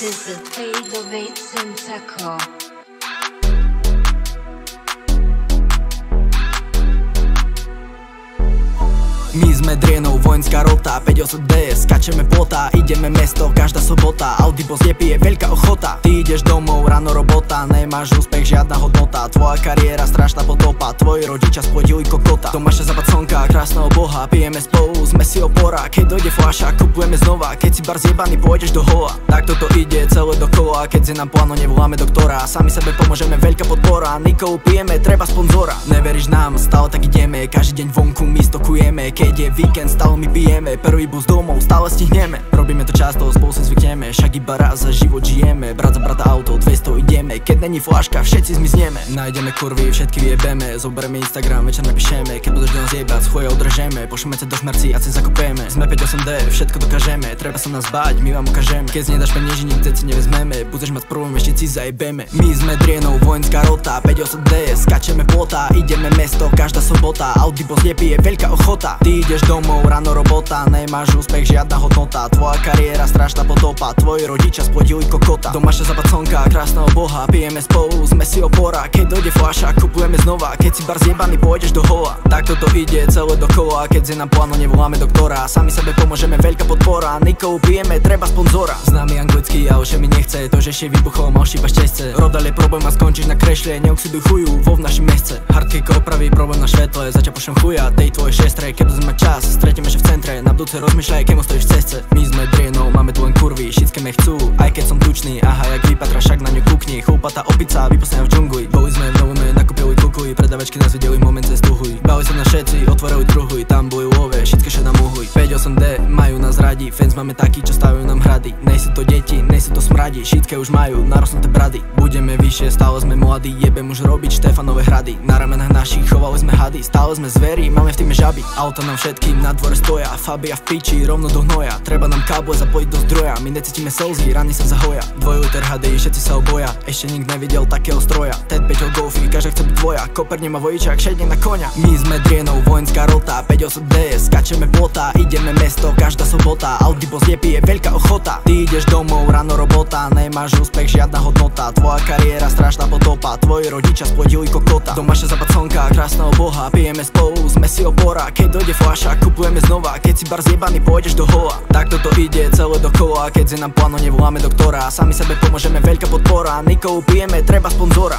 is the 808 Tentacle. My sme Drienov, vojenská rota, 5-8D, skačeme plota, ideme mesto, každá sobota, Audi boss je veľká ochota. Ty ideš domov, ráno robota, nemáš úspech, žiadna hodnota, tvoja kariéra strašná potopa, tvoji rodičia spodili kokota. Tomáša západ slnka, krásneho boha, pijeme spolu, sme si opora, keď dojde fľaša, kupujeme znova, keď si bar zjebaný, pôjdeš do hola. Tak toto ide celé dokola, keď si nám pláno nevoláme doktora, sami sebe pomôžeme, veľká podpora, Nikolu pijeme, treba sponzora. Neveríš nám, stále tak ideme, každý deň vonku my stokujeme. Keď je víkend, stále my pijeme, prvý bus domov, stále stihneme. Robíme to často, spolu si zvykneme, však iba raz za život žijeme. Brat za brata auto, 200 ideme, keď není fláška, všetci zmizneme. Nájdeme kurvy, všetky vyjebeme, zoberieme Instagram, večer napíšeme. Keď budeš do nás jebať, z chuja odrežeme, pošleme sa do šmerci a cez zakopeme. Sme 5-8D, všetko dokážeme, treba sa nás báť, my vám ukážeme. Keď nedáš penieži, nikde si nevezmeme, budeš mať problém, ešte si zajebeme. My sme Drienov, vojenská rota, 5-8D, skačeme plota, ideme mesto, každá sobota, Audi boss je veľká ochota. Ty ideš domov, ráno robota, nemáš úspech, žiadna hodnota, tvoja kariéra strašná potopa, tvoji rodičia spodili kokota. Tomáša západ slnka, krásneho boha, pijeme spolu, sme si opora, keď dojde fľaša, kupujeme znova, keď si bar zjebaný, pôjdeš do hola. Tak toto ide celé dokola, keď si nám pláno nevoláme doktora, sami sebe pomôžeme, veľká podpora, Nikolu pijeme, treba sponzora. Známy anglický, ale že mi nechce, to že ešte vybuchol, mal šíba šťastce. Rodal je problém a skončíš na krešle, neoxiduj chuju vo v našim mesce. Hardkick opraví problém na švetle, zača pošlem chuja tej tvojej šestre, keď budeme mať čas, stretieme že v centre, na budúce rozmýšľaj, kemo stojíš v ceste. My sme Drienov, máme tu len kurvy, všetké me chcú, aj keď som tučný, aha, jak vypatra, však na ňu kúkni, chlupatá opica, vypustenia v džungli. Boli sme v novome, nakúpili kukuj, predavačky nás videli, moment cez tuhuj. Bali sa na všetci, otvorili druhuj, tam boli love, všetké še nám uhuj. 5-8D, majú nás radi, fans máme takí, čo stavujú nám hrady. Nejsú to deti, nejsú to smradi, všetké už majú narosnuté brady. Budeme vyššie, stále sme mladí, jebem už robiť Štefanové hrady. Na ramenách našich chovali sme hady, stále sme zveri, máme v týme žaby. Auta nám všetkým na dvore stoja, Fabia v piči, rovno do hnoja. Treba nám káble zapojiť do zdroja, my necítime slzy, rany sa zahoja. 2 liter HD, všetci sa oboja, ešte nik nevidel takého stroja. Ted 5 golfy, každá chce byť tvoja, koper nemá vojičák, šedne na koňa. My sme Drienov, vojenská rota, 5-8D, skačeme plota, ideme mesto, každá sobota, Audi boss je veľká ochota. Ty ideš domov, ráno robota, nemáš úspech, žiadna hodnota, tvoja kariéra strašná potopa, tvoji rodičia spodili kokota. Tomáša západ slnka, krásneho boha, pijeme spolu, sme si opora, keď dojde fľaša, kupujeme znova, keď si bar zjebaný, pôjdeš do hola. Tak toto ide celé dokola, keď si nám pláno nevoláme doktora, sami sebe pomôžeme, veľká podpora, Nikolu pijeme, treba sponzora.